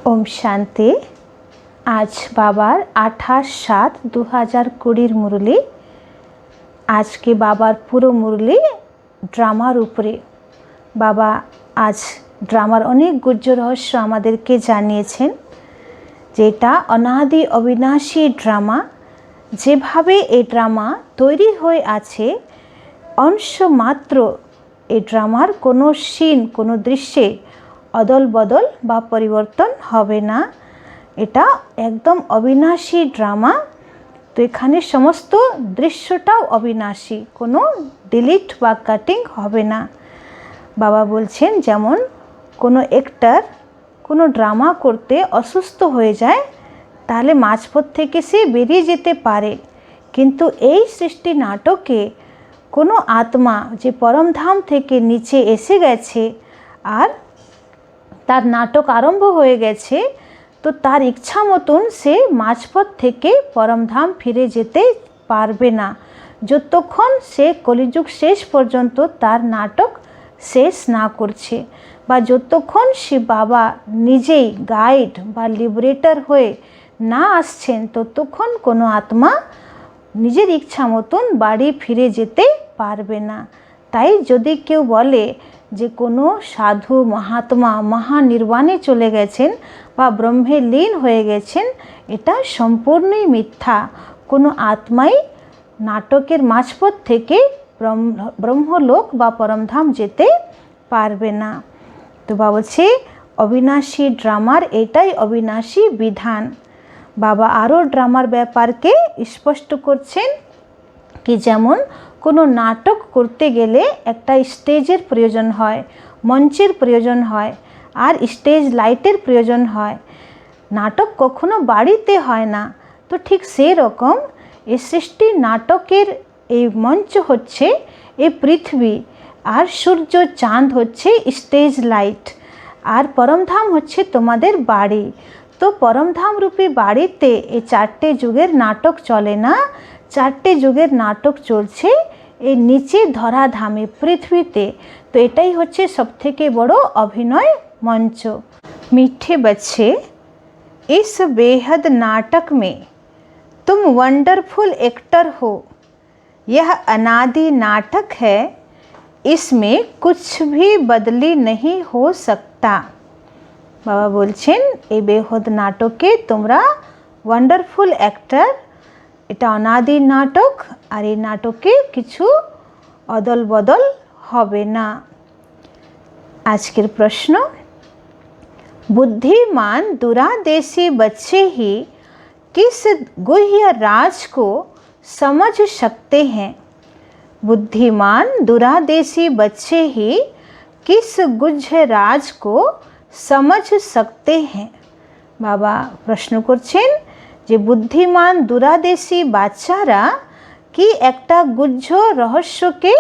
ओम शांति। आज बाबार 28/7/2020 मुरली। आज के बाबार पुरो मुरली ड्रामार उपरे। बाबा आज ड्रामार अनेक गुज्जो रहस्य आमादेरके जानिয়েছেন যেটা অনাদি অবিনাশী ড্রামা। যেভাবে এই ড্রামা তৈরি হয়ে আছে অংশ মাত্র এই ড্রামার কোনো সিন কোনো দৃশ্যে অদল বদল বা পরিবর্তন হবে না। এটা একদম অবিনাশী ড্রামা। তো এখানে সমস্ত দৃশ্যটাও অবিনাশী, কোনো ডিলিট বা কাটিং হবে না। বাবা বলছেন যেমন কোনো অ্যাক্টর কোনো ড্রামা করতে অসুস্থ হয়ে যায় তাহলে মাঝপথ থেকে সে বেরিয়ে যেতে পারে, কিন্তু এই সৃষ্টি নাটকে কোনো আত্মা যে পরমধাম থেকে নিচে এসে গেছে আর তার নাটক আরম্ভ হয়ে গেছে, তো তার ইচ্ছা মতন সে মাঝপথ থেকে পরমধাম ফিরে যেতে পারবে না যতক্ষণ সে কলিযুগ শেষ পর্যন্ত তার নাটক শেষ না করছে, বা যতক্ষণ সে বাবা নিজেই গাইড বা লিবারেটর হয়ে না আসছেন ততক্ষণ কোনো আত্মা নিজের ইচ্ছা মতন বাড়ি ফিরে যেতে পারবে না। তাই যদি কেউ বলে যে কোনো সাধু মহাত্মা মহানির্বাণে চলে গেছেন বা ব্রহ্মে লীন হয়ে গেছেন, এটা সম্পূর্ণই মিথ্যা। কোনো আত্মাই নাটকের মাঝপথ থেকে ব্রহ্মলোক বা পরমধাম যেতে পারবে না। তো বাবা বলছে অবিনাশী ড্রামার এটাই অবিনাশী বিধান। বাবা আরও ড্রামার ব্যাপারকে স্পষ্ট করছেন কি যেমন কোনো নাটক করতে গেলে একটা স্টেজের প্রয়োজন হয়, মঞ্চের প্রয়োজন হয়, আর স্টেজ লাইটের প্রয়োজন হয়। নাটক কখনো বাড়িতে হয় না। তো ঠিক সেই রকম এই সৃষ্টি নাটকের এই মঞ্চ হচ্ছে এই পৃথিবী, আর সূর্য চাঁদ হচ্ছে স্টেজ লাইট, আর পরমধাম হচ্ছে তোমাদের বাড়ি। তো পরমধাম রূপী বাড়িতে এই চারটে যুগের নাটক চলে না, চারটে যুগের নাটক চলছে এই নিচে ধরাধামে পৃথিবীতে। তো এটাই হচ্ছে সবথেকে বড় অভিনয় মঞ্চ। मीठे बच्चे, इस बेहद नाटक में तुम वंडरफुल एक्टर हो। यह अनादि नाटक है, इसमें कुछ भी बदली नहीं हो सकता। बाबा बोलছেন এই বেহদ নাটকে তোমরা ওয়ান্ডারফুল অ্যাক্টর। এটা অনাদি নাটক, আর এই নাটকে কিছু অদল বদল হবে না। আজকের প্রশ্ন, बुद्धिमान दूरादेशी बच्चे ही किस गुह्य राज को समझ सकते हैं? बुद्धिमान दूरादेशी बच्चे ही किस गुह्य राज को समझ सकते हैं? बाबा प्रश्न করছেন যে বুদ্ধিমান দূরাদেশী বাচ্চারা কি একটা গুহ্য রহস্যকে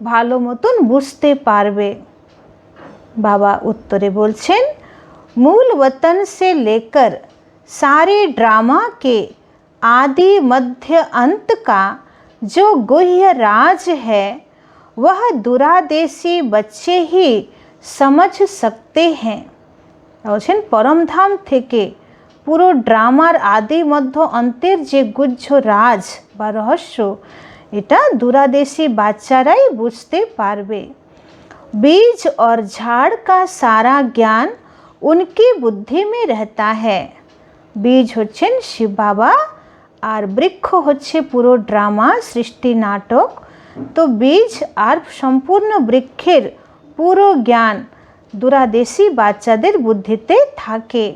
ভালো মতন বুঝতে পারবে? বাবা উত্তরে বলছেন मूल वतन से लेकर सारे ड्रामा के आदि मध्य अंत का जो गुह्य राज है वह दूरादेशी बच्चे ही समझ सकते हैं। বলছেন পরমধাম থেকে পুরো ড্রামার আদি মধ্য অন্তের যে গুহ্য রাজ বা রহস্য, এটা दूरादेशी বাচ্চারাই বুঝতে পারবে। बीज और झाड़ का सारा ज्ञान उनकी बुद्धि में रहता है। बीज হচ্ছেন শিব বাবা, আর বৃক্ষ হচ্ছে পুরো ড্রামা সৃষ্টি নাটক। তো বীজ আর সম্পূর্ণ বৃক্ষের পুরো জ্ঞান दूरादेशी বাচ্চাদের বুদ্ধিতে থাকে।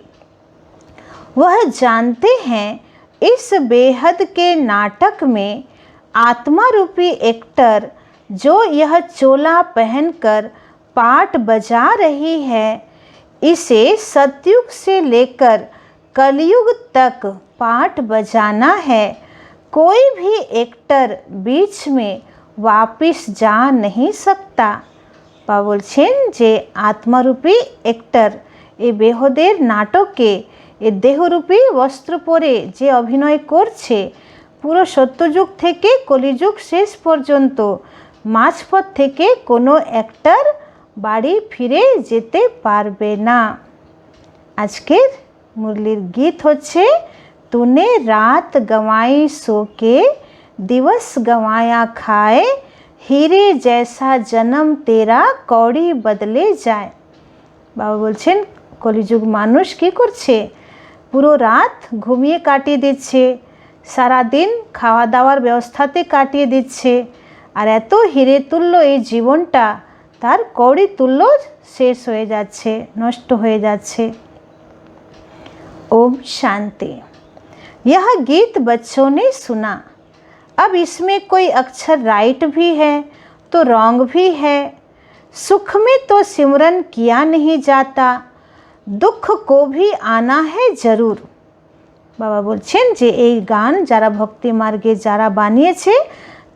वह जानते हैं इस बेहद के नाटक में आत्मा रूपी एक्टर जो यह चोला पहनकर पाठ बजा रही है, इसे सतयुग से लेकर कलयुग तक पाठ बजाना है। कोई भी एक्टर बीच में वापस जा नहीं सकता। বা বলছেন যে আত্মারূপী একটার এই বেহদের নাটকে এ দেহরূপী বস্ত্র পরে যে অভিনয় করছে, পুরো সত্যযুগ থেকে কলিযুগ শেষ পর্যন্ত মাঝপথ থেকে কোনো একটার বাড়ি ফিরে যেতে পারবে না। আজকের मुरलीर गीत होच्छे तूने रात गंवाई सो के दिवस गंवाया खाए, हीरे जैसा जन्म तेरा कौड़ी बदले जाए। बाबा बोलছেন কলিযুগ মানুষ কি করছে, পুরো রাত ঘুমিয়ে কাটিয়ে দিচ্ছে, সারা দিন খাওয়া দাওয়ার ব্যবস্থাতে কাটিয়ে দিচ্ছে, আর এত হিরে তুল্য এই জীবনটা তার কৌড়ি তুল্য শেষ হয়ে যাচ্ছে, নষ্ট হয়ে যাচ্ছে। ओम शांति। यह गीत बच्चों ने सुना। अब इसमें कोई अक्षर राइट भी है तो रॉन्ग भी है। सुख में तो सिमरन किया नहीं जाता, दुख को भी आना है जरूर। बाबा बोलছেন যে এই গান যারা ভক্তি মার্গে যারা বানিয়েছে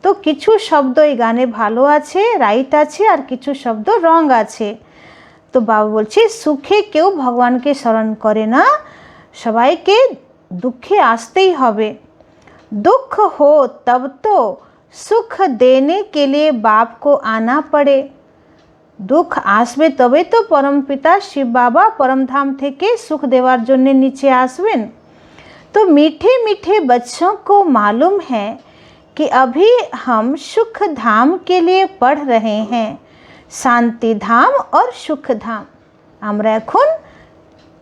তো কিছু শব্দ এই গানে ভালো আছে, রাইট আছে, আর কিছু শব্দ রং আছে। তো বাবা বলছে সুখে কেউ ভগবানকে স্মরণ করে না, সবাইকে দুঃখে আসতেই হবে। दुख हो तब तो सुख देने के लिए बाप को आना पड़े। दुख आसबे तबे तो परमपिता शिव बाबा परमधाम থেকে सुख देवार জন্য नीचे आसबेन। तो मीठे मीठे बच्चों को मालूम है कि अभी हम सुख धाम के लिए पढ़ रहे हैं, शांति धाम और सुख धाम। আমরা এখন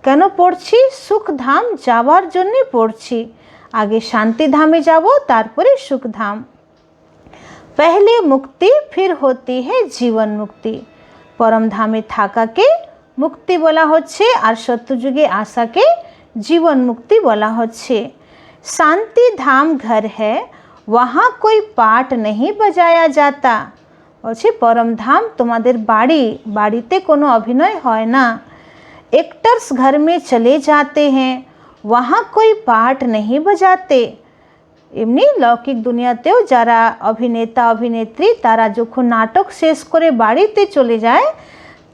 কেন পড়ছি? সুখ ধাম যাওয়ার জন্য পড়ছি। आगे शांति धामे जाबो, तारपरे सुख धाम। पहले मुक्ति फिर होती है जीवन मुक्ति। परम धामे थाका के मुक्ति बोला होच्छे और सत्ययुगे आशा के जीवन मुक्ति बोला होच्छे। शांति धाम घर है, वहाँ कोई पाठ नहीं बजाया जाता। बोलछे परम धाम तुम्हादेर बाड़ी, बाड़ीते कोनो अभिनय হয় না। एक्टर्स घर में चले जाते हैं, वहाँ कोई पाठ नहीं बजाते। एमनी लौकिक दुनियातेও যারা অভিনেতা অভিনেত্রী তারা যখন নাটক শেষ করে বাড়িতে চলে যায়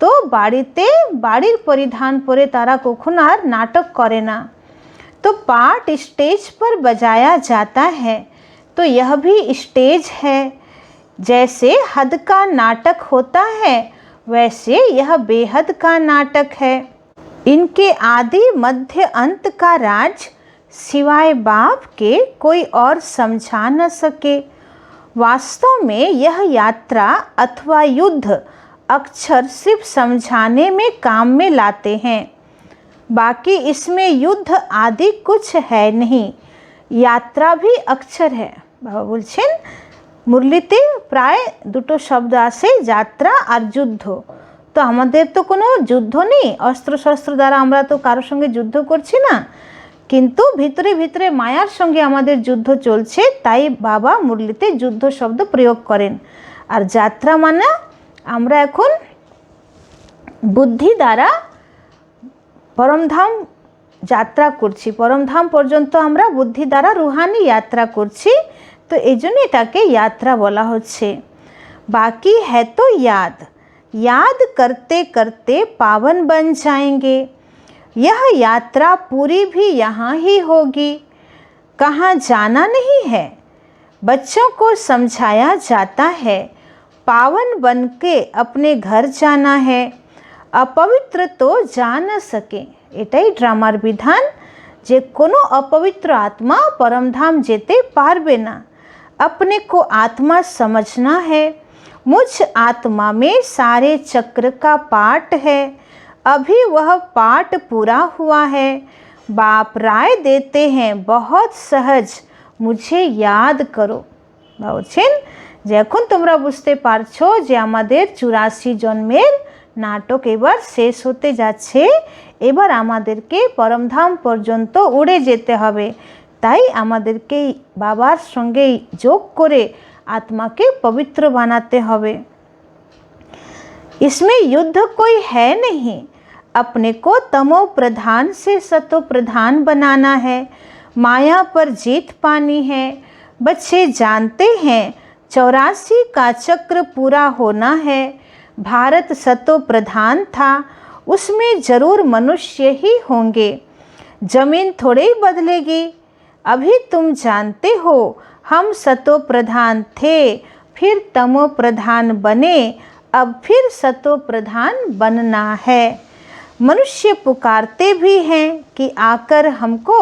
তো বাড়িতে বাড়ির পরিধান পরে তারা কখনো আর নাটক করে না। तो पाठ स्टेज पर बजाया जाता है, तो यह भी स्टेज है। जैसे हद का नाटक होता है वैसे यह बेहद का नाटक है। इनके आदि मध्य अंत का राज सिवाय बाप के कोई और समझा न सके। वास्तव में यह यात्रा अथवा युद्ध अक्षर सिर्फ समझाने में काम में लाते हैं, बाकी इसमें युद्ध आदि कुछ है नहीं। यात्रा भी अक्षर है। बाबा बोलছেন मुरलीते प्राय दुटो शब्द आसे, यात्रा और युद्ध। तो আমাদের তো কোনো যুদ্ধ নেই, অস্ত্র শস্ত্র দ্বারা আমরা তো কারোর সঙ্গে যুদ্ধ করছি না, কিন্তু ভিতরে ভিতরে মায়ার সঙ্গে আমাদের যুদ্ধ চলছে। তাই বাবা মুরলিতে যুদ্ধ শব্দ প্রয়োগ করেন। আর যাত্রা মানে আমরা এখন বুদ্ধি দ্বারা পরমধাম যাত্রা করছি, পরমধাম পর্যন্ত আমরা বুদ্ধি দ্বারা রুহানি যাত্রা করছি। তো এই জন্য এটাকে যাত্রা বলা হচ্ছে। বাকি হ্যাঁ তো याद, याद करते करते पावन बन जाएंगे। यह यात्रा पूरी भी यहाँ ही होगी, कहाँ जाना नहीं है। बच्चों को समझाया जाता है पावन बन के अपने घर जाना है, अपवित्र तो जा न सके। এটাই ড্রামার বিধান যে কোনো অপবিত্র আত্মা পরমধাম যেতে পারবে না। अपने को आत्मा समझना है। मुझ आत्मा में सारे चक्र का पाठ है, अभी वह पाठ पूरा हुआ है। बाप राय देते हैं बहुत सहज, मुझे याद करो। বলছেন যে এখন তোমরা বুঝতে পারছো যে আমাদের 84 জন্মের নাটক এবার শেষ হতে যাচ্ছে। এবার আমাদেরকে পরমধাম পর্যন্ত উড়ে যেতে হবে। তাই আমাদেরকে বাবার সঙ্গে যোগ করে आत्मा के पवित्र बनाते हवे। इसमें युद्ध कोई है नहीं, अपने को तमो प्रधान से सतो प्रधान बनाना है, माया पर जीत पानी है। बच्चे जानते हैं 84 का चक्र पूरा होना है। भारत सतो प्रधान था, उसमें जरूर मनुष्य ही होंगे। जमीन थोड़े ही बदलेगी। अभी तुम जानते हो हम सतो प्रधान थे, फिर तमो प्रधान बने, अब फिर सतो प्रधान बनना है। मनुष्य पुकारते भी हैं कि आकर हमको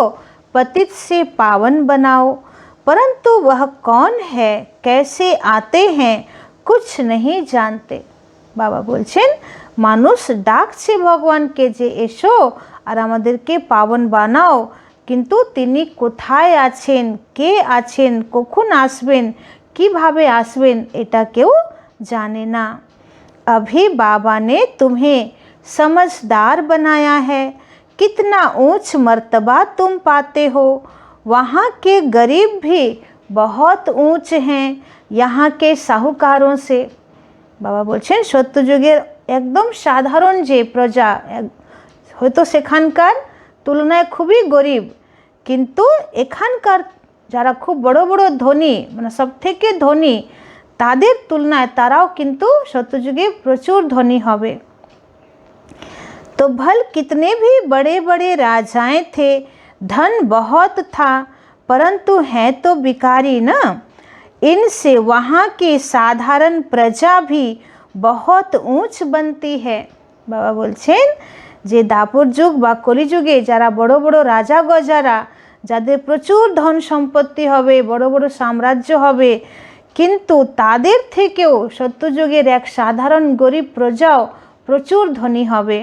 पतित से पावन बनाओ, परंतु वह कौन है, कैसे आते हैं, कुछ नहीं जानते। बाबा बोलছেন মানুষ ডাকছে ভগবানকে যে এসো আর আমাদেরকে পাবন বানাও, কিন্তু তিনি কোথায় আছেন, কে আছেন, কখন আসবেন, কিভাবে আসবেন এটা কেউ জানে না। अभी बाबा ने तुम्हें समझदार बनाया है, कितना ऊंच मर्तबा तुम पाते हो। वहाँ के गरीब भी बहुत ऊंच हैं यहाँ के साहूकारों से। बाबा बोलছেন সত্যযুগের একদম সাধারণ যে প্রজা হয়তো সেখানকার তুলনায় খুবই গরিব, কিন্তু এখানকার যারা খুব বড় বড় ধনী মানে সবথেকে ধনী তাদের তুলনায় তারাও কিন্তু সত্যযুগে প্রচুর ধনী হবে। तो भल कितने भी बड़े बड़े राजाएं थे, धन बहुत था, परंतु हैं तो भिखारी न। इनसे वहाँ की साधारण प्रजा भी बहुत ऊंच बनती है। बाबा बोलছেন যে দাপর যুগ বা কলিযুগে যারা বড় বড় রাজা গজারা, যাদের প্রচুর ধন সম্পত্তি হবে, বড় বড় সাম্রাজ্য হবে, কিন্তু তাদের থেকেও সত্যযুগের এক সাধারণ গরিব প্রজাও প্রচুর ধনী হবে।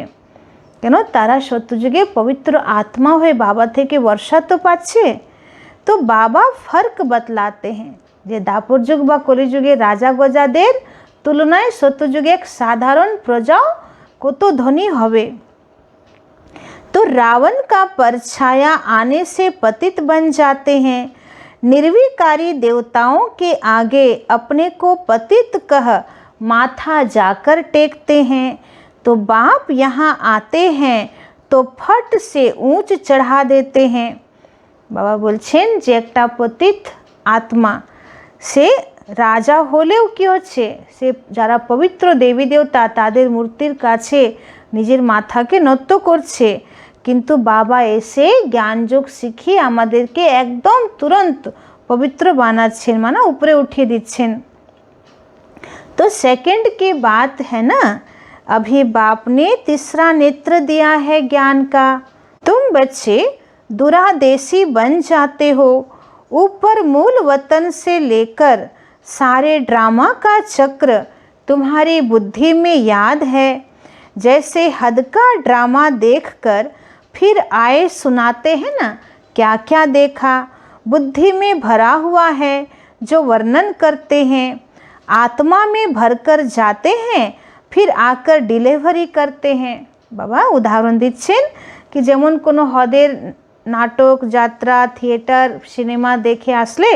কেন? তারা সত্যযুগে পবিত্র আত্মা হয়ে বাবা থেকে বর্ষা তো পাচ্ছে। তো বাবা ফর্ক বতলাতে हैं যে দাপর যুগ বা কলিযুগে রাজা গজাদের তুলনায় সত্যযুগে এক সাধারণ প্রজাও কত ধনী হবে। तो रावण का परछाया आने से पतित बन जाते हैं, निर्विकारी देवताओं के आगे अपने को पतित कह माथा जाकर टेकते हैं। तो बाप यहाँ आते हैं तो फट से ऊंच चढ़ा देते हैं। बाबा बोलছেন যে একটা পতিত আত্মা সে রাজা হলেও কি হচ্ছে, সে যারা পবিত্র দেবী দেবতা তাদের মূর্তির কাছে নিজের মাথাকে নত করছে, কিন্তু বাবা এসে জ্ঞানযোগ শিখিয়ে আমাদেরকে একদম তুরন্ত পবিত্র বানাচ্ছেন, মানে উপরে উঠিয়ে দিচ্ছেন। तो सेकंड की बात है ना, अभी बाप ने तीसरा नेत्र दिया है ज्ञान का। तुम बच्चे दुरादेशी बन जाते हो। ऊपर मूल वतन से लेकर सारे ड्रामा का चक्र तुम्हारी बुद्धि में याद है। जैसे हद का ड्रामा देखकर फिर आए सुनाते हैं ना, क्या क्या देखा, बुद्धि में भरा हुआ है जो वर्णन करते हैं। आत्मा में भरकर जाते हैं, फिर आकर डिलीवरी करते हैं। बाबा उदाहरण দিচ্ছেন कि যেমন কোনো হদের নাটক, যাত্রা, থিয়েটার, সিনেমা দেখে আসলে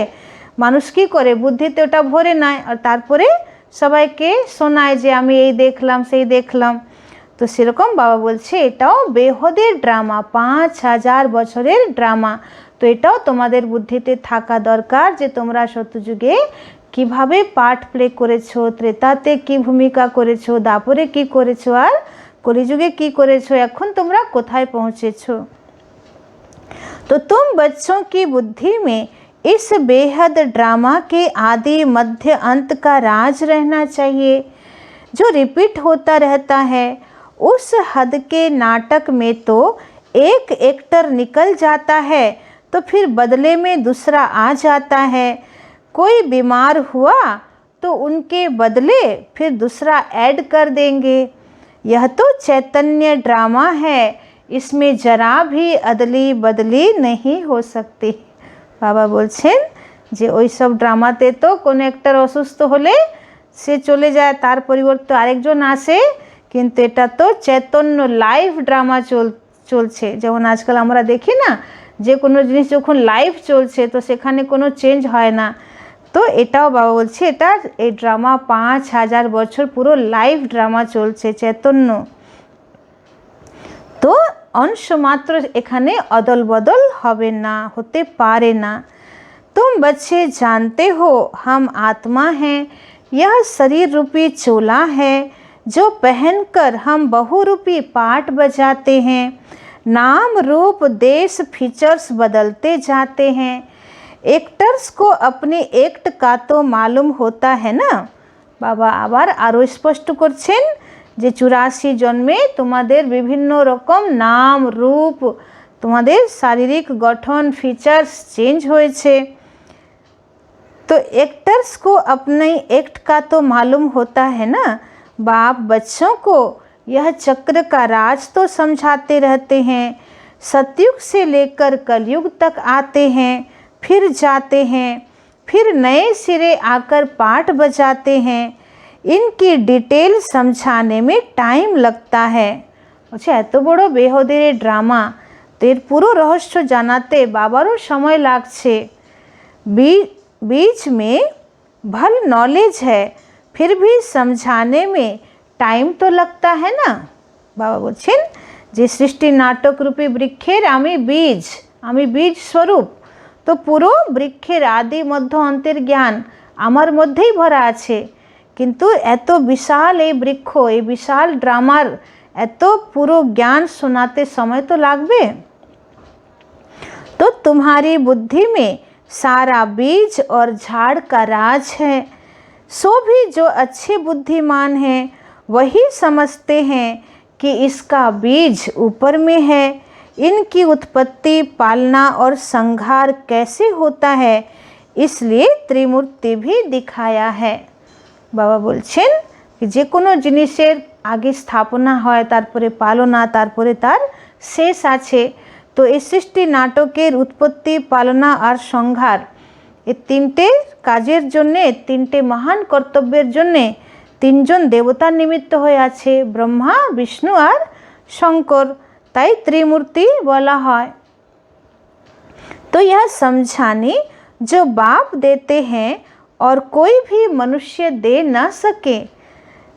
মানুষ কী করে, বুদ্ধিতে ওটা ভরে নেয় আর তারপরে সবাইকে শোনায় যে আমি এই দেখলাম সেই দেখলাম। তো সেরকম বাবা বলছে এটাও বেহদের ড্রামা, 5000 বছরের ড্রামা। তো এটাও তোমাদের বুদ্ধিতে থাকা দরকার যে তোমরা সত্যযুগে কিভাবে পার্ট প্লে করেছো, ত্রেতাতে কি ভূমিকা করেছো, দাপরে কি করেছো আর কলিযুগে কি করেছো, এখন তোমরা কোথায় পৌঁছেছো। तो तुम बच्चों की बुद्धि में इस बेहद ड्रामा के आदि मध्य अंत का राज रहना चाहिए जो रिपीट होता रहता है। उस हद के नाटक में तो एक एक्टर निकल जाता है तो फिर बदले में दूसरा आ जाता है। कोई बीमार हुआ तो उनके बदले फिर दूसरा ऐड कर देंगे। यह तो चैतन्य ड्रामा है, इसमें जरा भी अदली बदली नहीं हो सकती। बाबा बोलছেন যে ওই সব ড্রামাতে তো কোনো একটার অসুস্থ হলে সে চলে যায়, তার পরিবর্তে আরেকজন আসে, কিন্তু এটা তো চৈতন্য লাইভ ড্রামা চলছে। যেমন আজকাল আমরা দেখি না যে কোনো জিনিস যখন লাইভ চলছে তো সেখানে কোনো চেঞ্জ হয় না। তো এটাও বাবা বলছে এটা এই ড্রামা 5000 বছর পুরো লাইভ ড্রামা চলছে চৈতন্য। তো अंश मात्र एखाने अदल बदल होबे ना, होते पारे ना। तुम बच्चे जानते हो हम आत्मा हैं, यह शरीर रूपी चोला है जो पहनकर हम बहुरूपी पाठ बजाते हैं। नाम रूप देश फीचर्स बदलते जाते हैं। एक्टर्स को अपने एक्ट का तो मालूम होता है ना। बाबा आबार आरो स्पष्ट करছেন যে 84 জন্মে তোমাদের বিভিন্ন রকম নাম রূপ, তোমাদের শারীরিক গঠन फीचर्स चेंज হয়েছে। तो एक्टर्स को अपने एक्ट का तो मालूम होता है ना। बाप बच्चों को यह चक्र का राज तो समझाते रहते हैं। सतयुग से लेकर कलयुग तक आते हैं, फिर जाते हैं, फिर नए सिरे आकर पाठ बजाते हैं। इनकी डिटेल समझाने में टाइम लगता है। अच्छा, एत बड़ो बेहदेर ड्रामा, तो एर पुरो रहस्य जानाते बाबारो समय लागछे। बीच में भल नॉलेज है, फिर भी समझाने में टाइम तो लगता है ना। बाबा बोलছেন যে সৃষ্টি নাটক রূপী বৃক্ষের আমি বীজ স্বরূপ, তো পুরো বৃক্ষের আদি মধ্য অন্তের জ্ঞান আমার মধ্যেই ভরা আছে। কিন্তু এত বিশাল এই বৃক্ষ, এই বিশাল ড্রামার এত পুরো জ্ঞান শোনাতে সময় তো লাগবে। तो तुम्हारी बुद्धि में सारा बीज और झाड़ का राज है। सो भी जो अच्छे बुद्धिमान हैं वही समझते हैं कि इसका बीज ऊपर में है। इनकी उत्पत्ति, पालना और संहार कैसे होता है, इसलिए त्रिमूर्ति भी दिखाया है। बाबा बोलছেন कि जे कोनो जिनिसेर आगे स्थापना হয়, तारपरे पालना, तारपरे तार शेष आछे। तो এই সৃষ্টি নাটকের উৎপত্তি, পালনা আর সংহার এই তিনটে কাজের জন্যে, তিনটে মহান কর্তব্যের জন্যে তিনজন দেবতার নিমিত্ত হয়ে আছে, ব্রহ্মা, বিষ্ণু আর শঙ্কর। তাই त्रिमूर्ति बोला है। तो यह समझाने जो बाप देते हैं और कोई भी मनुष्य दे न सके,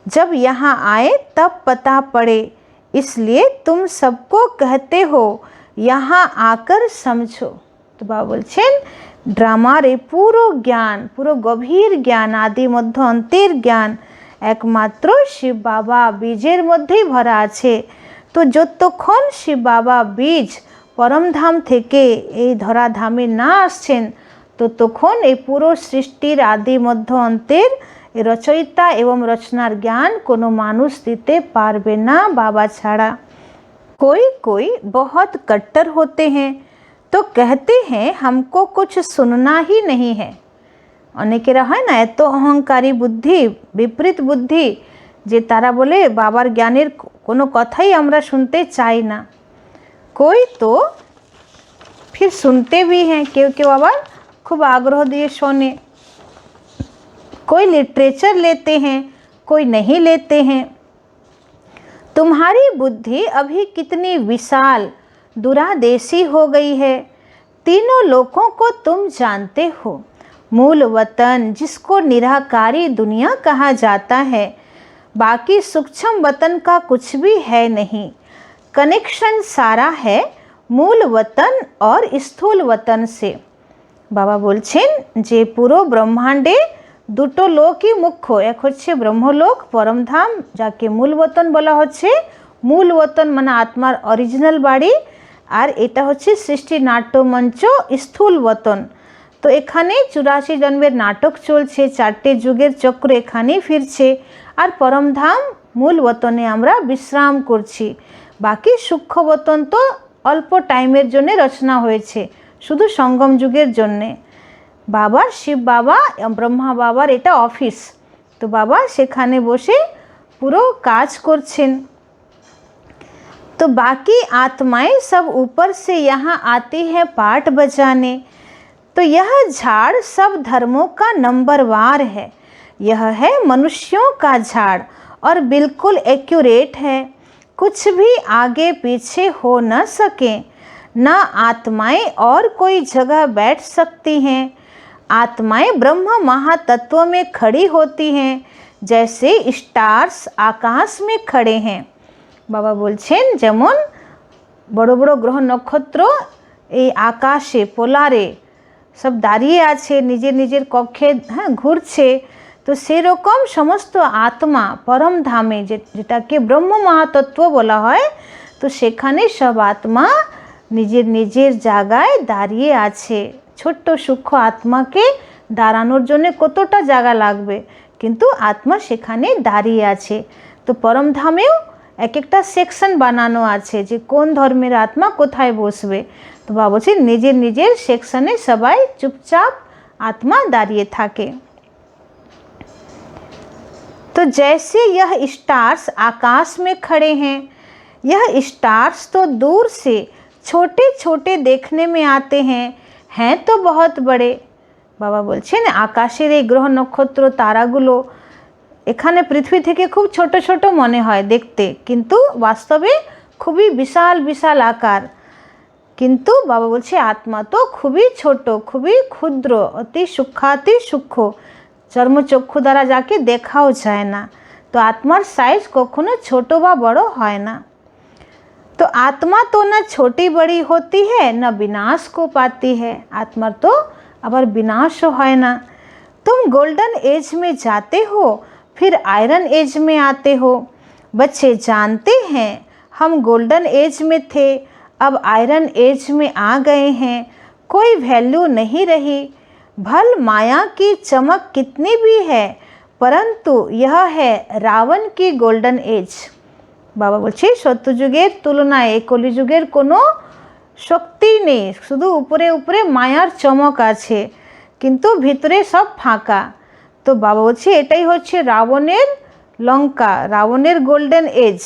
जब यहाँ आए तब पता पड़े, इसलिए तुम सबको कहते हो यहाँ आकर समझो। तो बाबा बोलছেন ড্রামার এই পুরো জ্ঞান, পুরো গভীর জ্ঞান, আদি মধ্য অন্তের জ্ঞান একমাত্র শিব বাবা বীজের মধ্যেই ভরা আছে। তো যতক্ষণ শিব বাবা বীজ পরমধাম থেকে এই ধরাধামে না আসছেন, ততক্ষণ এই পুরো সৃষ্টির আদি মধ্য অন্তের রচয়িতা এবং রচনার জ্ঞান কোনো মানুষ দিতে পারবে না বাবা ছাড়া। कोई बहुत कट्टर होते हैं तो कहते हैं हमको कुछ सुनना ही नहीं है। অনেকেরা হয় না এত অহংকারী বুদ্ধি, বিপরীত বুদ্ধি, যে তারা বলে বাবার জ্ঞানের কোনো কথাই আমরা শুনতে চাই না। कोई तो फिर सुनते भी हैं, কেউ আবার খুব আগ্রহ দিয়ে শোনে। कोई लिटरेचर लेते हैं, कोई नहीं लेते हैं। तुम्हारी बुद्धि अभी कितनी विशाल दुरादेशी हो गई है। तीनों लोकों को तुम जानते हो। मूल वतन जिसको निराकारी दुनिया कहा जाता है, बाकी सूक्ष्म वतन का कुछ भी है नहीं। कनेक्शन सारा है मूल वतन और स्थूल वतन से। बाबा बोलছেন যে পুরো ব্রহ্মাণ্ডে দুটো লোকই মুখ্য, এক হচ্ছে ব্রহ্মলোক পরমধাম, যাকে মূল বতন বলা হচ্ছে। মূল বতন মানে আত্মার অরিজিনাল বাড়ি, আর এটা হচ্ছে সৃষ্টি নাট্যমঞ্চ স্থূল বতন। তো এখানে 84 জন্মের নাটক চলছে, 4টে যুগের চক্র এখানেই ফিরছে, আর পরমধাম মূল বতনে আমরা বিশ্রাম করছি। বাকি সূক্ষ্ম বতন তো অল্প টাইমের জন্য রচনা হয়েছে, শুধু সঙ্গম যুগের জন্যে। বাবার, শিব বাবা, ব্রহ্মা বাবার এটা অফিস, তো বাবা সেখানে বসে পুরো কাজ করছেন। तो बाकी आत्माएं सब ऊपर से यहाँ आती हैं पाठ बजाने। तो यह झाड़ सब धर्मों का नंबरवार है। यह है मनुष्यों का झाड़ और बिल्कुल एक्यूरेट है, कुछ भी आगे पीछे हो न सके। न आत्माएं और कोई जगह बैठ सकती हैं। आत्माएं ब्रह्म महातत्व में खड़ी होती हैं, जैसे स्टार्स आकाश में खड़े हैं। बाबा बोलছেন যেমন বড় বড় গ্রহ নক্ষত্র এই আকাশে পোলারে সব দাঁড়িয়ে আছে, নিজের নিজের কক্ষে ঘুরছে, তো সেরকম সমস্ত আত্মা পরম ধামে, যেটাকে ব্রহ্ম মহাতত্ত্ব বলা হয়, তো সেখানে সব আত্মা নিজের নিজের জায়গায় দাঁড়িয়ে আছে। ছোট্ট সূক্ষ্ম আত্মাকে দাঁড়ানোর জন্য কতটা জায়গা লাগবে, কিন্তু আত্মা সেখানে দাঁড়িয়ে আছে। তো পরমধামেও এক একটা সেকশন বানানো আছে যে কোন ধর্মের আত্মা কোথায় বসবে। তো বাবা বলছে নিজের নিজের সেকশনে সবাই চুপচাপ आत्मा दाঁড়িয়ে থাকে। तो जैसे यह स्टार्स आकाश में खड़े हैं, यह स्टार्स तो दूर से छोटे छोटे देखने में आते हैं तो बहुत बड़े। বাবা বলছেন আকাশের এই গ্রহ নক্ষত্র তারাগুলো এখানে পৃথিবী থেকে খুব ছোট ছোট মনে হয় দেখতে, কিন্তু বাস্তবে খুবই বিশাল বিশাল আকার। কিন্তু বাবা বলছে আত্মা তো খুবই ছোট, খুবই ক্ষুদ্র, অতি সূক্ষ্মাতি সূক্ষ্ম, চর্মচক্ষু দ্বারা যাকে দেখাও যায় না। তো আত্মার সাইজ কখনো ছোট বা বড় হয় না। तो आत्मा तो न छोटी बड़ी होती है न विनाश को पाती है, आत्मा तो अबर विनाश है ना। तुम गोल्डन एज में जाते हो फिर आयरन एज में आते हो। बच्चे जानते हैं हम गोल्डन एज में थे, अब आयरन एज में आ गए हैं, कोई वैल्यू नहीं रही। भल माया की चमक कितनी भी है, परंतु यह है रावण की गोल्डन एज। बाबा বলছে সত্যযুগের তুলনায় কলিযুগের কোনো শক্তি নেই, শুধু উপরে উপরে মায়ার চমক আছে, কিন্তু ভিতরে সব ফাঁকা। তো বাবা বলছে এটাই হচ্ছে রাবণের লঙ্কা, রাবণের গোল্ডেন এজ।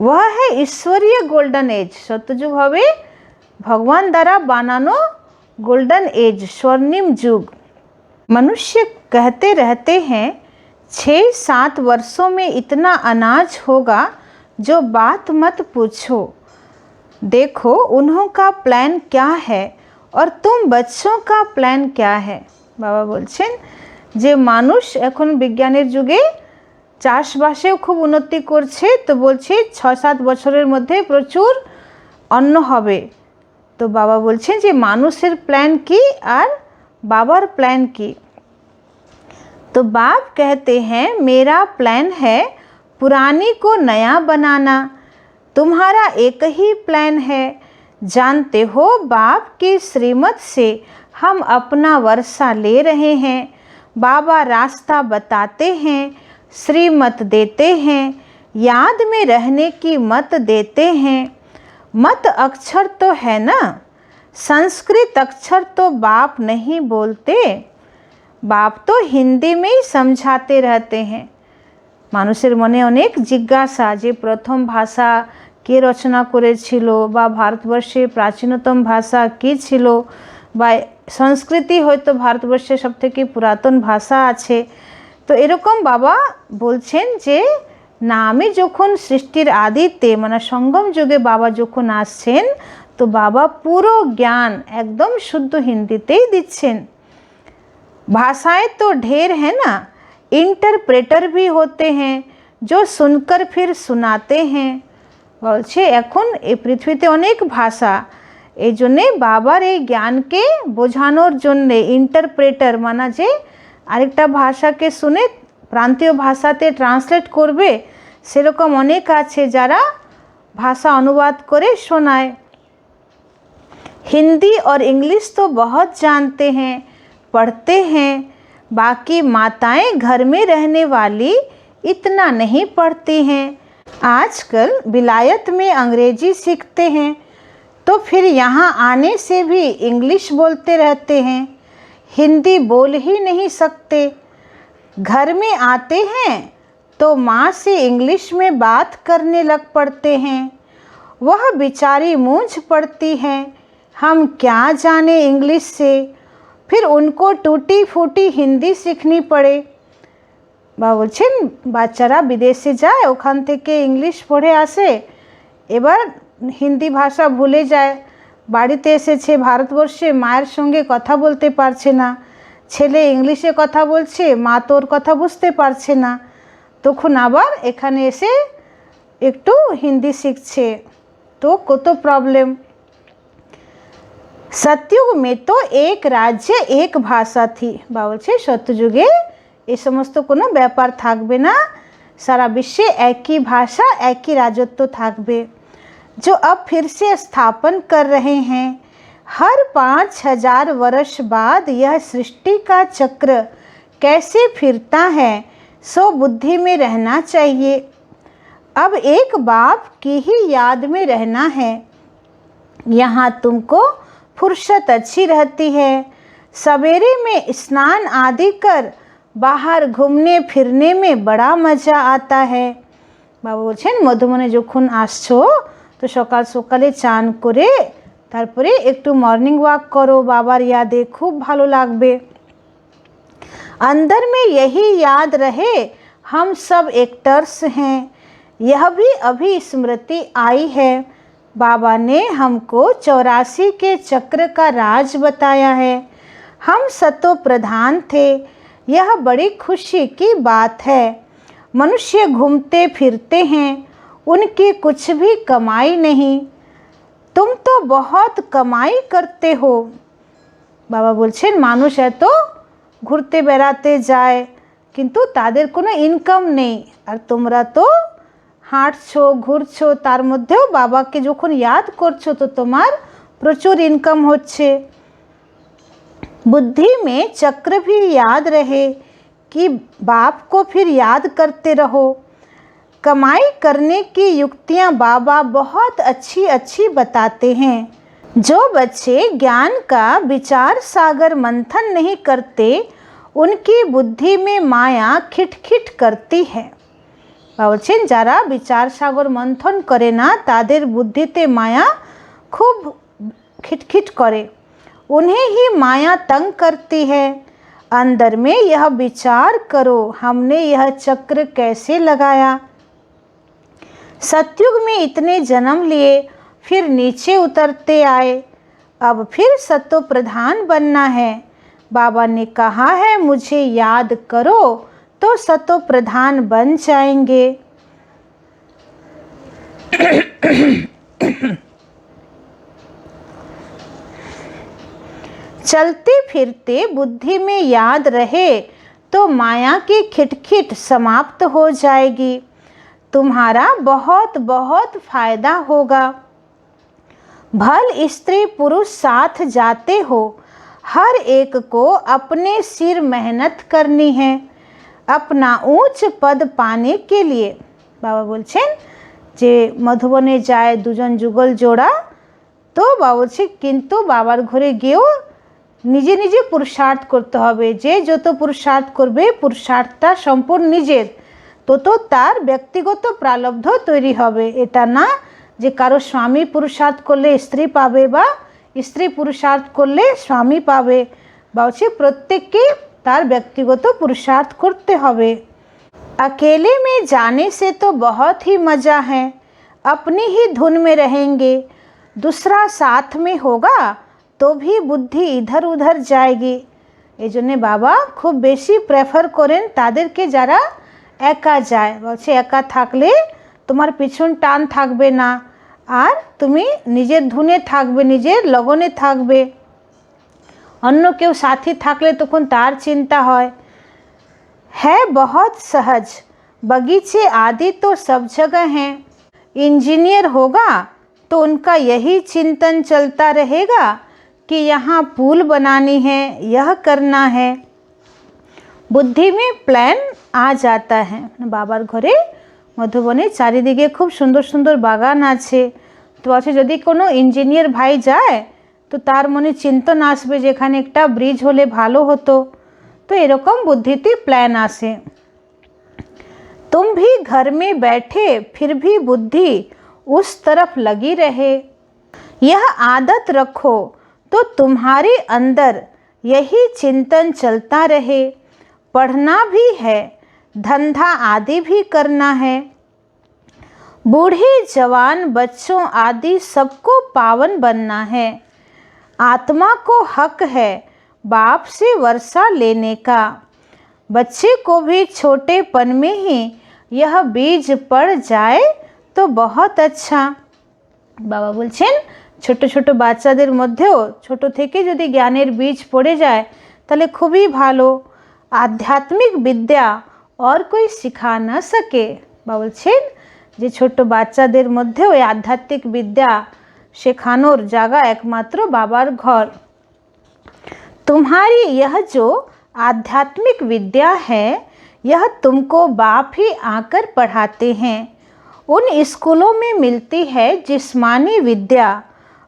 वह है ईश्वरीय गोल्डन एज, सत्ययुग হবে भगवान द्वारा बानानो गोल्डन एज, स्वर्णिम युग। मनुष्य कहते रहते हैं 6-7 वर्षों में इतना अनाज होगा जो बात मत पूछो। देखो उन्हों का प्लान क्या है और तुम बच्चों का प्लान क्या है। बाबा बोलছেন যে মানুষ এখন বিজ্ঞানের যুগে চাষবাসেও খুব উন্নতি করছে, তো বলছে 6-7 বছরের মধ্যে প্রচুর অন্ন হবে। তো বাবা বলছেন যে মানুষের প্ল্যান কি আর বাবার প্ল্যান কি। तो बाप कहते हैं मेरा प्लान है पुरानी को नया बनाना, तुम्हारा एक ही प्लान है। जानते हो बाप की श्रीमत से हम अपना वर्षा ले रहे हैं। बाबा रास्ता बताते हैं, श्रीमत देते हैं, याद में रहने की मत देते हैं। मत अक्षर तो है ना, संस्कृत अक्षर तो बाप नहीं बोलते, बाप तो हिंदी में ही समझाते रहते हैं। মানুষের মনে অনেক জিজ্ঞাসা যে প্রথম ভাষা কে রচনা করেছিল, বা ভারতবর্ষে প্রাচীনতম ভাষা কী ছিল, বা সংস্কৃতি হয়তো ভারতবর্ষের সবথেকে পুরাতন ভাষা আছে। তো এরকম বাবা বলছেন যে না, আমি যখন সৃষ্টির আদিতে মানে সঙ্গম যুগে বাবা যখন আসছেন, তো বাবা পুরো জ্ঞান একদম শুদ্ধ হিন্দিতেই দিচ্ছেন। भाषाएं तो ढेर है ना, इंटरप्रेटर भी होते हैं जो सुनकर फिर सुनाते हैं। বলছে এখন এই পৃথিবীতে অনেক ভাষা, এই জন্যে বাবার এই জ্ঞানকে বোঝানোর জন্যে ইন্টারপ্রেটার মানা যে আরেকটা ভাষাকে শুনে প্রান্তীয় ভাষাতে ট্রান্সলেট করবে, সেরকম অনেক আছে যারা ভাষা অনুবাদ করে শোনায়। हिंदी और इंग्लिश तो बहुत जानते हैं, पढ़ते हैं, बाकी माताएं घर में रहने वाली इतना नहीं पढ़ती हैं। आजकल विलायत में अंग्रेजी सीखते हैं, तो फिर यहाँ आने से भी इंग्लिश बोलते रहते हैं, हिंदी बोल ही नहीं सकते। घर में आते हैं तो माँ से इंग्लिश में बात करने लग पड़ते हैं, वह बेचारी मूंझ पड़ती हैं, हम क्या जाने इंग्लिश से, फिर उनको टूटी फूटी हिंदी सीखनी पड़े। বা বলছেন বাচ্চারা বিদেশে যায়, ওখান থেকে ইংলিশ পড়ে আসে, এবার হিন্দি ভাষা ভুলে যায়, বাড়িতে এসেছে ভারতবর্ষে মায়ের সঙ্গে কথা বলতে পারছে না, ছেলে ইংলিশে কথা বলছে, মা তোর কথা বুঝতে পারছে না, তখন আবার এখানে এসে একটু হিন্দি শিখছে, তো কত প্রবলেম। सतयुग में तो एक राज्य एक भाषा थी। বা বলছে সত্যযুগে এই সমস্ত কোনো ব্যাপার থাকবে না, সারা বিশ্বে একই ভাষা একই রাজত্ব থাকবে। जो अब फिर से स्थापन कर रहे हैं, हर 5000 वर्ष बाद यह सृष्टि का चक्र कैसे फिरता है, सो बुद्धि में रहना चाहिए। अब एक बाप की ही याद में रहना है। यहाँ तुमको फुर्सत अच्छी रहती है। सवेरे में स्नान आदि कर बाहर घूमने फिरने में बड़ा मज़ा आता है। बाबा बोलছেন মধুবনে যখন আসছো তো সকাল সকালে চান করে তারপরে একটু মর্নিং ওয়াক করো, বাবার ইয়াদে খুব ভালো লাগবে। अंदर में यही याद रहे हम सब एक्टर्स हैं, यह भी अभी स्मृति आई है। बाबा ने हमको 84 के चक्र का राज बताया है। हम सतो प्रधान थे, यह बड़ी खुशी की बात है। मनुष्य घूमते फिरते हैं, उनकी कुछ भी कमाई नहीं। तुम तो बहुत कमाई करते हो। बाबा बोलছেন মানুষ এত ঘুরতে বেড়াতে যায় কিন্তু তাদের কোনো ইনকাম নেই, আর তোমরা তো হাঁটছো ঘুরছো, তার মধ্যেও বাবাকে যখন याद করছো তো তোমার প্রচুর ইনকাম হচ্ছে। बुद्धि में चक्र भी याद रहे कि बाप को फिर याद करते रहो। कमाई करने की युक्तियाँ बाबा बहुत अच्छी अच्छी बताते हैं। जो बच्चे ज्ञान का विचार सागर मंथन नहीं करते उनकी बुद्धि में माया खिटखिट करती है। বলছেন যারা বিচার সাগর মন্থন করে না তাদের বুদ্ধিতে মায়া খুব खिटखिट करे, उन्हें ही माया तंग करती है। अंदर में यह विचार करो हमने यह चक्र कैसे लगाया। सतयुग में इतने जन्म लिए फिर नीचे उतरते आए, अब फिर सतो प्रधान बनना है। बाबा ने कहा है मुझे याद करो तो सतो प्रधान बन जाएंगे। चलते फिरते बुद्धि में याद रहे तो माया की खिटखिट समाप्त हो जाएगी। तुम्हारा बहुत बहुत फायदा होगा। भल स्त्री पुरुष साथ जाते हो, हर एक को अपने सिर मेहनत करनी है अपना ऊंच पद पाने के लिए। बाबा बोलছেন যে মধুবনে যায় দুজন যুগল জোড়া, তো বাবা বলছে কিন্তু বাবার ঘরে গিয়েও নিজে নিজে পুরুষার্থ করতে হবে। যে যত পুরুষার্থ করবে পুরুষার্থটা সম্পূর্ণ নিজের, তত তার ব্যক্তিগত প্রারব্ধ তৈরি হবে। এটা না যে কারো স্বামী পুরুষার্থ করলে স্ত্রী পাবে বা স্ত্রী পুরুষার্থ করলে স্বামী পাবে। বা হচ্ছে প্রত্যেককে তার ব্যক্তিগত পুরুষার্थ করते হবে। अकेले में जाने से तो बहुत ही मज़ा है, अपनी ही धुन में रहेंगे। दूसरा साथ में होगा तो भी बुद्धि इधर उधर जाएगी। এই জন্যে বাবা খুব বেশি প্রেফার করেন তাদেরকে যারা একা যায়। বলছে একা থাকলে তোমার পিছন টান থাকবে না, আর তুমি নিজের ধুনে থাকবে, নিজের লগনে থাকবে। অন্য কেউ সাথী থাকলে তখন তার চিন্তা হয়। है बहुत सहज, बगीचे आदि तो सब जगह हैं। इंजीनियर होगा तो उनका यही चिंतन चलता रहेगा कि यहाँ पुल बनानी है, यह करना है। बुद्धि में प्लान आ जाता है। बाबार घरे মধুবনে চারিদিকে খুব সুন্দর সুন্দর বাগান আছে, তো আছে যদি কোনো ইঞ্জিনিয়ার ভাই যায় তো তার মনে চিন্তন আসবে যে এখানে একটা ব্রিজ হলে ভালো হতো। तो এরকম বুদ্ধিতে প্ল্যান আসে। तुम भी घर में बैठे फिर भी बुद्धि उस तरफ लगी रहे, यह आदत रखो तो तुम्हारे अंदर यही चिंतन चलता रहे। पढ़ना भी है, धंधा आदि भी करना है। बूढ़े जवान बच्चों आदि सबको पावन बनना है। आत्मा को हक है बाप से वर्षा लेने का। बच्चे को भी छोटेपन में ही यह बीज पड़ जाए तो बहुत अच्छा। बाबा बोलছেন ছোট ছোট বাচ্চাদের মধ্যেও ছোট থেকে যদি জ্ঞানের বীজ পড়ে যায় তাহলে খুবই ভালো। आध्यात्मिक विद्या और कोई सिखा न सके। बाबा बोलছেন যে ছোট বাচ্চাদের মধ্যেও এই আধ্যাত্মিক বিদ্যা শেখানোর জায়গা একমাত্র বাবার ঘর। तुम्हारी यह जो आध्यात्मिक विद्या है यह तुमको बाप ही आकर पढ़ाते हैं। उन स्कूलों में मिलती है जिस्मानी विद्या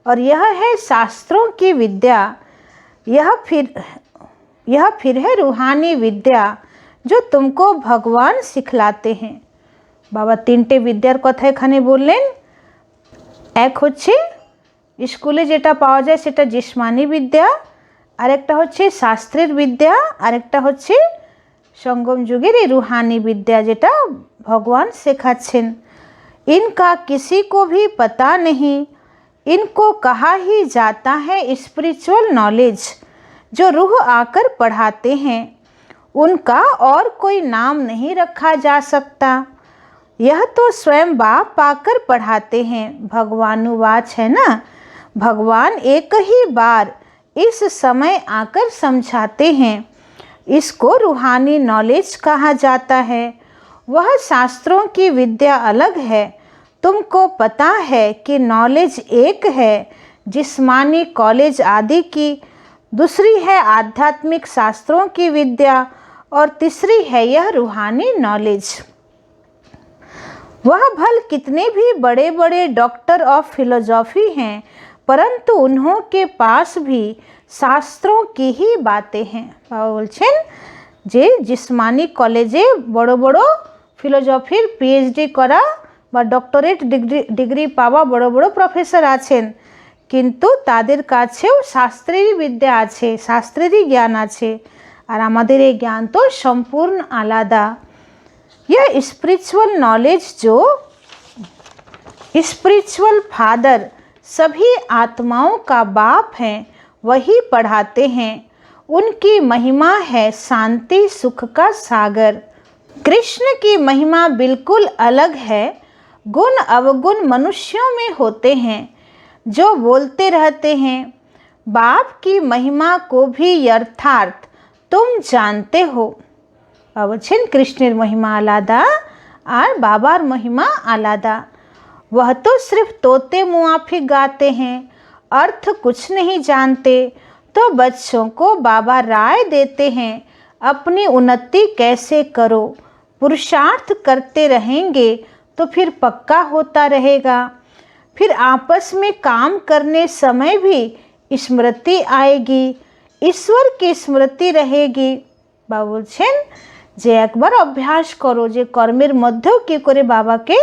और यह है शास्त्रों की विद्या। यह फिर है रूहानी विद्या जो तुमको भगवान सिखलाते हैं। बाबा तीनटे विद्यार कथा एखाने बोललेन। एक होच्छे स्कूले जेटा पाওয়া যায় সেটা जिस्मानी विद्या, आरेकटा होच्छे शास्त्रेर विद्या, आरेकटा होच्छे संगम जुगेर ये रूहानी विद्या जेटा भगवान सिखाच्छेन। इनका किसी को भी पता नहीं। इनको कहा ही जाता है स्पिरिचुअल नॉलेज, जो रूह आकर पढ़ाते हैं। उनका और कोई नाम नहीं रखा जा सकता। यह तो स्वयं बाप पाकर पढ़ाते हैं। भगवानुवाच है ना, भगवान एक ही बार इस समय आकर समझाते हैं। इसको रूहानी नॉलेज कहा जाता है। वह शास्त्रों की विद्या अलग है। तुमको पता है कि नॉलेज एक है जिस्मानी कॉलेज आदि की, दूसरी है आध्यात्मिक शास्त्रों की विद्या और तीसरी है यह रूहानी नॉलेज। वह भल कितने भी बड़े बड़े डॉक्टर ऑफ फिलोसॉफी हैं, परंतु उन्हों के पास भी शास्त्रों की ही बातें हैं। बोलছেন যে जिस्मानी कॉलेजे बड़ो बड़ो फिलोसफिर पीएचडी करा বা डॉक्टरेट डिग्री पावा बड़ो बड़ो प्रफेसर आছেন, किन्तु तादेर काछेও शास्त्रेरी विद्या आछे, शास्त्रेरी ज्ञान आछे। और आमादेर ये ज्ञान तो सम्पूर्ण आलादा। यह स्पिरिचुअल नॉलेज जो स्पिरिचुअल फादर सभी आत्माओं का बाप हैं वही पढ़ाते हैं। उनकी महिमा है शांति सुख का सागर। कृष्ण की महिमा बिल्कुल अलग है। गुण अवगुण मनुष्यों में होते हैं जो बोलते रहते हैं। बाप की महिमा को भी यथार्थ तुम जानते हो। बोलছেন कृष्णेर महिमा आलादा और बाबार महिमा आलादा। वह तो सिर्फ तोते मुआफिक गाते हैं, अर्थ कुछ नहीं जानते। तो बच्चों को बाबा राय देते हैं, अपनी उन्नति कैसे करो। पुरुषार्थ करते रहेंगे तो फिर पक्का होता रहेगा। फिर आपस में काम करने समय भी स्मृति आएगी, ईश्वर की स्मृति रहेगी। बाबा बोलছেন যে একবার অভ্যাস করো যে কর্মের মধ্যেও কি করে বাবাকে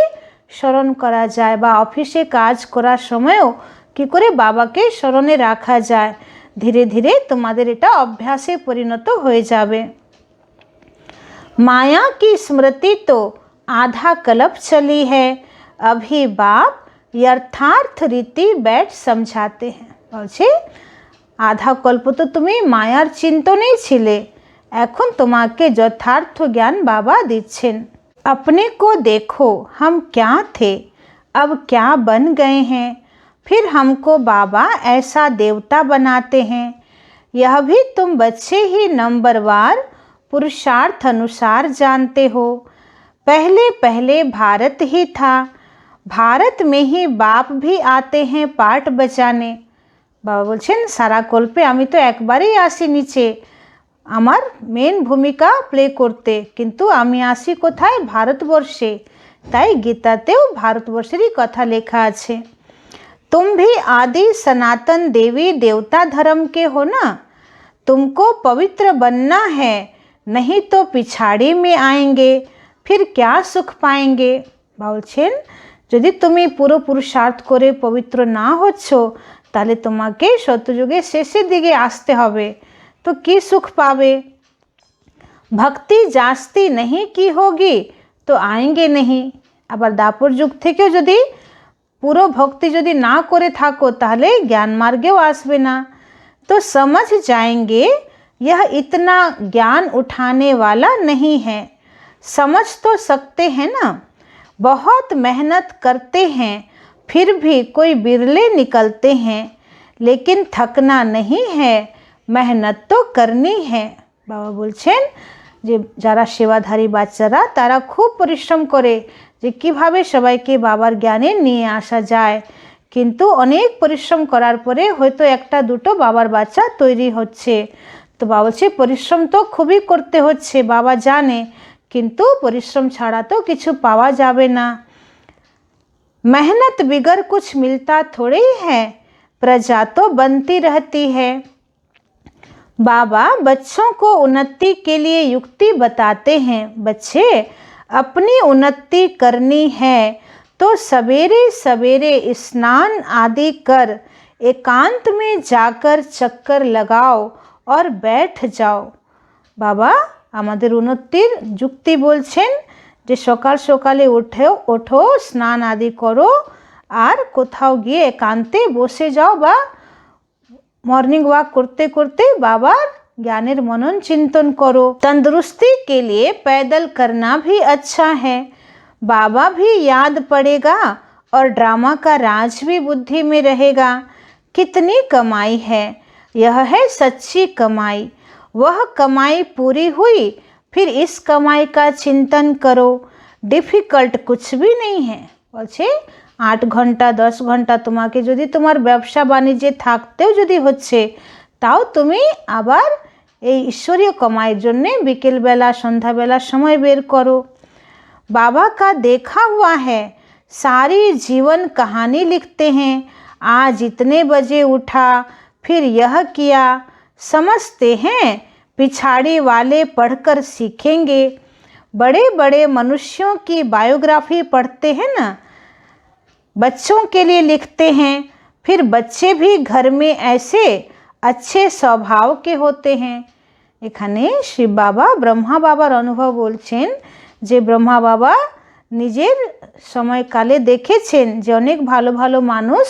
স্মরণ করা যায়, বা অফিসে কাজ করার সময়ও কি করে বাবাকে স্মরণে রাখা যায়। ধীরে ধীরে তোমাদের এটা অভ্যাসে পরিণত হয়ে যাবে। माया की स्मृति तो आधा कल्प चली है, अभी बाप यथार्थ रीति बैठ समझाते हैं। बोलছে आधा कल्प तो तुम्हें मायार चिंतनेই ছিলে, এখন তোমাকে যথার্থ জ্ঞান बाबा দিচ্ছেন। अपने को देखो, हम क्या थे अब क्या बन गए हैं। फिर हमको बाबा ऐसा देवता बनाते हैं। यह भी तुम बच्चे ही नंबरवार पुरुषार्थ अनुसार जानते हो। पहले पहले भारत ही था, भारत में ही बाप भी आते हैं पार्ट बजाने। बाबा बोलছেন सारा कल्पे आमी तो एकबारेই आसि नीचे আমার मेन भूमिका प्ले करते, किन्तु आमी आसि कोथाय भारतवर्षे। ताई गीतातेও भारतवर्षेरই कथा लेखा आछे। तुम भी आदि सनातन देवी देवता धर्म के हो ना। तुमको पवित्र बनना है, नहीं तो पिछाड़ी में आएंगे, फिर क्या सुख पाएंगे। बोलছেন যদি তুমি পুরো পুরুষার্থ করে পবিত্র না হচ্ছ তাহলে তোমাকে সত্যযুগে শেষের দিকে আসতে হবে, तो की सुख पावे। भक्ति जास्ती नहीं की होगी तो आएंगे नहीं। आबार दापर जुग থেকেও যদি পুরো भक्ति যদি ना करे থাকো তাহলে ज्ञान मार्गेও आसबे ना। तो समझ जाएंगे यह इतना ज्ञान उठाने वाला नहीं है। समझ तो सकते हैं ना। बहुत मेहनत करते हैं फिर भी कोई बिरले निकलते हैं, लेकिन थकना नहीं है, मेहनत तो करनी है। बाबा बोलছেন যে যারা সেবাধারী বাচ্চারা তারা খুব পরিশ্রম করে যে কিভাবে সবাইকে বাবার জ্ঞানে নিয়ে আসা যায়, কিন্তু অনেক পরিশ্রম করার পরে হয়তো একটা দুটো বাবার বাচ্চা তৈরি হচ্ছে। তো বাবা বলছে পরিশ্রম তো খুবই করতে হচ্ছে, বাবা জানে, किन्तु परिश्रम छाड़ा तो किछु पावा जाबे ना। मेहनत बिगर कुछ मिलता थोड़े ही है, प्रजा तो बनती रहती है। बाबा बच्चों को उन्नति के लिए युक्ति बताते हैं। बच्चे, अपनी उन्नति करनी है तो सवेरे सवेरे स्नान आदि कर एकांत में जाकर चक्कर लगाओ और बैठ जाओ। बाबा आमादेर उन्नतिर जुक्ति बोलছেন যে সকাল সকালে ওঠো স্নান আদি করো আর কোথাও গিয়ে একান্তে বসে যাও বা मॉर्निंग वॉक करते करते बाबा ज्ञानेर मनन चिंतन करो। तंदुरुस्ती के लिए पैदल करना भी अच्छा है। बाबा भी याद पड़ेगा और ड्रामा का राज भी बुद्धि में रहेगा। कितनी कमाई है, यह है सच्ची कमाई। वह कमाई पूरी हुई फिर इस कमाई का चिंतन करो। डिफिकल्ट कुछ भी नहीं है। बोलছে 8 घंटा 10 घंटा तुम्हें यदि तुम्हार व्यवसा बाणिज्ये थाकतेও যদি হচ্ছে তাও তুমি আবার এই ঈশ্বরীয় কমাইয়ের জন্য বিকেল বেলা সন্ধ্যা বেলা সময় বের করো। बाबा का देखा हुआ है, सारी जीवन कहानी लिखते हैं। आज इतने बजे उठा, फिर यह किया, समझते हैं। पिछाड़ी वाले पढ़कर सीखेंगे। बड़े बड़े मनुष्यों की बायोग्राफी पढ़ते हैं ना, बच्चों के लिए लिखते हैं। फिर बच्चे भी घर में ऐसे अच्छे स्वभाव के होते हैं। एखाने शिव बाबा ब्रह्मा बाबार अनुभव बोलছেন যে ব্রহ্মা বাবা নিজের সময়কালে দেখেছেন যে অনেক ভালো ভালো মানুষ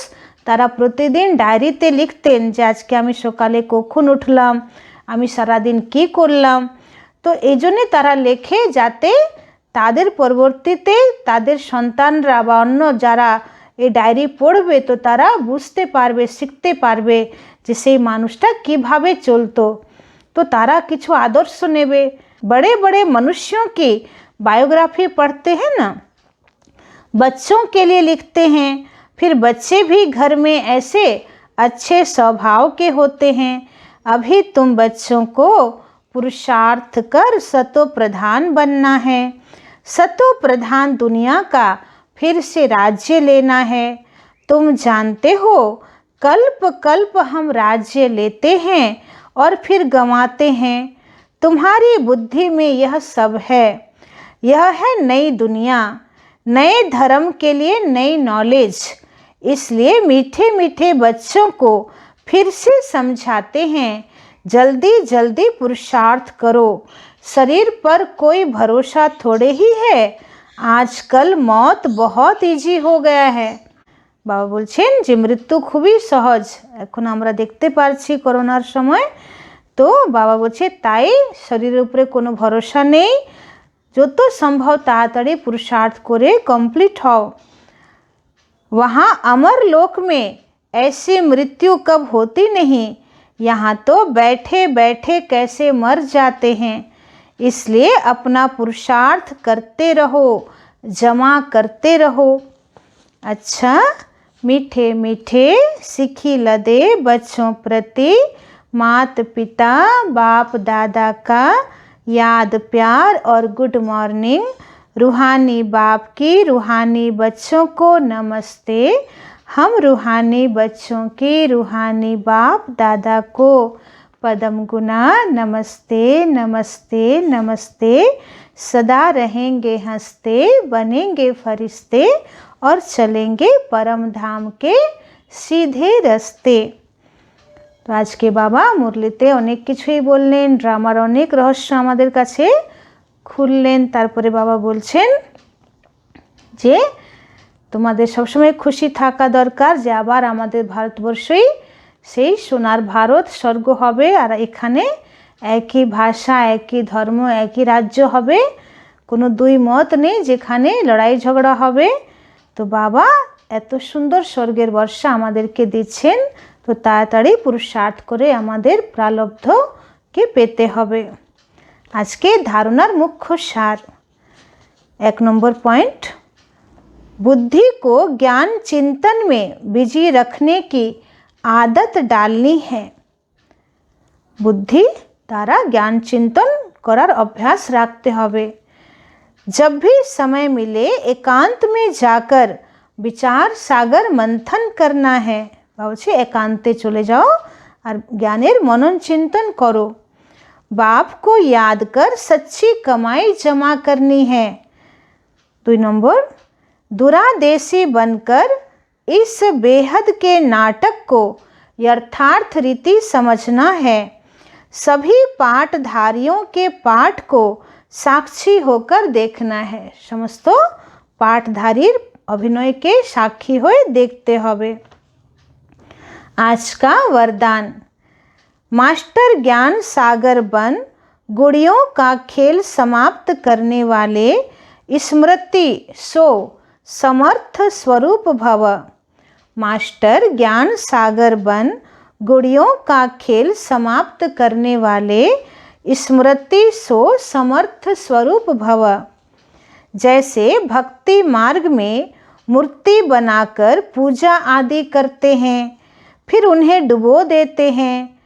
তারা প্রতিদিন ডায়েরিতে লিখতেন যে আজকে আমি সকালে কখন উঠলাম, আমি সারাদিন কি করলাম। তো এই জন্যে তারা লেখে যাতে তাদের পরবর্তীতে তাদের সন্তানরা বা অন্য যারা এই ডায়েরি পড়বে তো তারা বুঝতে পারবে, শিখতে পারবে যে সেই মানুষটা কিভাবে চলতো। তো তারা কিছু আদর্শ নেবে। बड़े बड़े मनुष्यों की बायोग्राफी पढ़ते हैं ना, बच्चों के लिए लिखते हैं। फिर बच्चे भी घर में ऐसे अच्छे स्वभाव के होते हैं। अभी तुम बच्चों को पुरुषार्थ कर सतो प्रधान बनना है। सतो प्रधान दुनिया का फिर से राज्य लेना है। तुम जानते हो कल्प कल्प हम राज्य लेते हैं और फिर गंवाते हैं। तुम्हारी बुद्धि में यह सब है। यह है नई दुनिया, नए धर्म के लिए नई नॉलेज। इसलिए मीठे मीठे बच्चों को फिर से समझाते हैं, जल्दी जल्दी पुरुषार्थ करो। शरीर पर कोई भरोसा थोड़े ही है। आजकल मौत बहुत इजी हो गया है। बाबा बोलছেন যে মৃত্যু খুবই সহজ, এখন আমরা দেখতে পারছি করোনার সময়। তো বাবা বলছে তাই শরীরের উপরে কোনো ভরসা নেই, যত সম্ভব তাড়াতাড়ি পুরুষার্থ করে কমপ্লিট হও। वहाँ अमर लोक में ऐसी मृत्यु कब होती नहीं। यहाँ तो बैठे बैठे कैसे मर जाते हैं। इसलिए अपना पुरुषार्थ करते रहो, जमा करते रहो। अच्छा, मीठे मीठे सिखी लदे बच्चों प्रति माता पिता बाप दादा का याद प्यार और गुड मॉर्निंग। रूहानी बाप की रूहानी बच्चों को नमस्ते। हम रूहानी बच्चों की रूहानी बाप दादा को पदम गुना नमस्ते नमस्ते नमस्ते। सदा रहेंगे हंसते, बनेंगे फरिश्ते और चलेंगे परम धाम के सीधे रास्ते। তো আজকে বাবা মুরলিতে অনেক কিছুই বললেন, ড্রামার অনেক রহস্য আমাদের কাছে খুললেন। তারপরে বাবা বলছেন যে তোমাদের সবসময় খুশি থাকা দরকার যে আবার আমাদের ভারতবর্ষই সেই সোনার ভারত স্বর্গ হবে, আর এখানে একই ভাষা একই ধর্ম একই রাজ্য হবে, কোনো দুই মত নেই যেখানে লড়াই ঝগড়া হবে। তো বাবা এত সুন্দর স্বর্গের বর্ষা আমাদেরকে দিচ্ছেন, তো তাড়াতাড়ি পুরুষার্থ করে আমাদের প্রালব্ধকে পেতে হবে। আজকে ধারণার মুখ্য সার 1 नंबर पॉइंट, बुद्धि को ज्ञान चिंतन में बिजी रखने की आदत डालनी है। बुद्धि द्वारा ज्ञान चिंतन करार अभ्यास राखते हबे। जब भी समय मिले एकांत में जाकर विचार सागर मंथन करना है। बाबा एकांते चले जाओ और ज्ञानेर मनन चिंतन करो। बाप को याद कर सच्ची कमाई जमा करनी है। 2 नंबर, दुरादेशी बनकर इस बेहद के नाटक को यथार्थ रीति समझना है। सभी पाठधारियों के पाठ को साक्षी होकर देखना है। समस्त पाठधारी अभिनय के साक्षी होए देखते हवे। आज का वरदान, मास्टर ज्ञान सागर बन गुड़ियों का खेल समाप्त करने वाले स्मृति सो समर्थ स्वरूप भव। मास्टर ज्ञान सागर बन गुड़ियों का खेल समाप्त करने वाले स्मृति सो समर्थ स्वरूप भव। जैसे भक्ति मार्ग में मूर्ति बनाकर पूजा आदि करते हैं, फिर उन्हें डुबो देते हैं,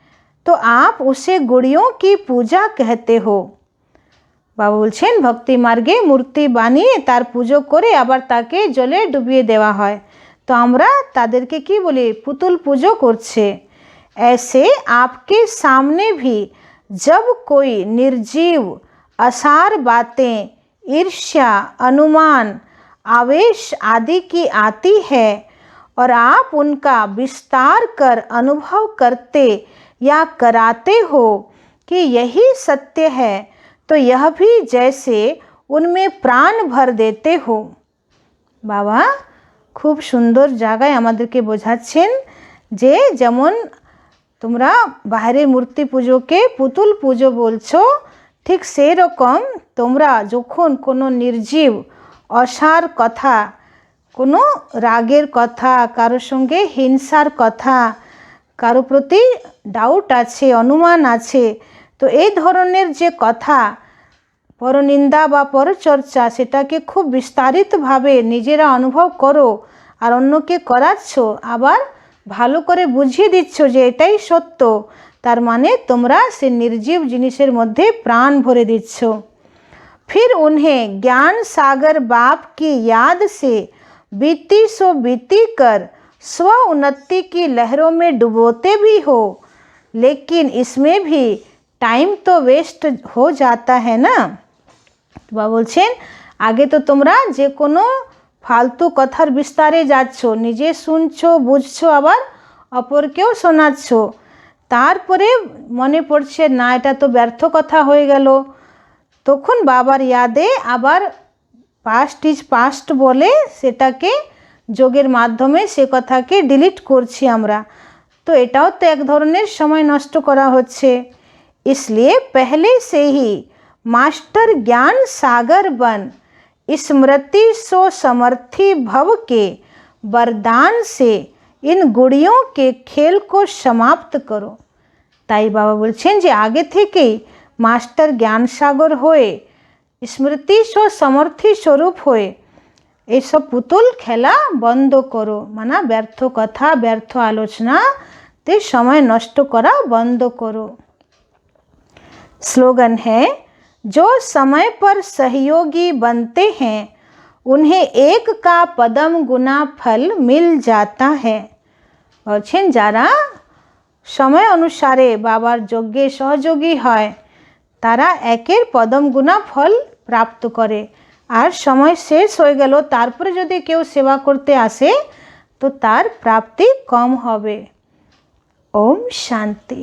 तो आप उसे गुड़ियों की पूजा कहते हो। बाबा बोलছেন भक्ति मार्गे मूर्ति बानिয়ে तार पुजो करे आबार ताके जले डुबिয়ে देवा হয়, तो আমরা তাদেরকে কি বলি? पुतुल पूजो করছে। ऐसे आपके सामने भी जब कोई निर्जीव असार बातें, ईर्ष्या, अनुमान, आवेश आदि की आती है और आप उनका विस्तार कर अनुभव करते या कराते हो कि यही सत्य है, तो यह भी जैसे उनमें प्राण भर देते हो। बाबा खूब सुंदर জায়গায় আমাদেরকে বোঝাচ্ছেন যে যেমন তোমরা বাইরের মূর্তি পুজোকে পুতুল পুজো বলছো, ঠিক সেই রকম তোমরা যখন কোনো নির্জীব অসার কথা, কোনো রাগের কথা, কারো সঙ্গে হিংসার কথা, কারো প্রতি ডাউট আছে, অনুমান আছে, তো এই ধরনের যে কথা পরনিন্দা বা পরচর্চা, সেটাকে খুব বিস্তারিতভাবে নিজেরা অনুভব করো আর অন্যকে করাচ্ছ, আবার ভালো করে বুঝিয়ে দিচ্ছ যে এটাই সত্য, তার মানে তোমরা সে নির্জীব জিনিসের মধ্যে প্রাণ ভরে দিচ্ছ। फिर उन्हें ज्ञान सागर बाप की याद से बीती सो बीती कर स्व उन्नति की लहरों में डुबोते भी हो, लेकिन इसमें भी टाइम तो वेस्ट हो जाता है ना। बाबा बोलছেন आगे तो তোমরা যে কোনো ফালতু কথার বিস্তারে যাচ্ছ, নিজে শুনছো, বুঝছো, আবার অপরকেও শোনাচ্ছ, তারপরে মনে পড়ছে না এটা তো ব্যর্থ কথা হয়ে গেল, তখন বাবার ইয়াদে আবার পাস্ট ইজ পাস্ট বলে সেটাকে যোগের মাধ্যমে সে কথাকে ডিলিট করছি আমরা, তো এটাও তো এক ধরনের সময় নষ্ট করা হচ্ছে। इसलिए पहले से ही मास्टर ज्ञान सागर बन स्मृति सो समर्थी भव के वरदान से इन गुड़ियों के खेल को समाप्त करो। তাই বাবা বলছেন যে আগে থেকেই মাস্টার জ্ঞান সাগর হয়ে স্মৃতি সো সমর্থী স্বরূপ হয়ে এইসব পুতুল খেলা বন্ধ করো, মানে ব্যর্থ কথা, ব্যর্থ আলোচনাতে সময় নষ্ট করা বন্ধ করো। स्लोगन है, जो समय पर सहयोगी बनते हैं उन्हें एक का पदम गुना फल मिल जाता है। বলছেন যারা সময় অনুসারে বাবার যজ্ঞে সহযোগী হয় তারা একের পদম গুণা ফল প্রাপ্ত করে, আর সময় শেষ হয়ে গেল তারপরে যদি কেউ সেবা করতে আসে তো তার প্রাপ্তি কম হবে। ওম শান্তি।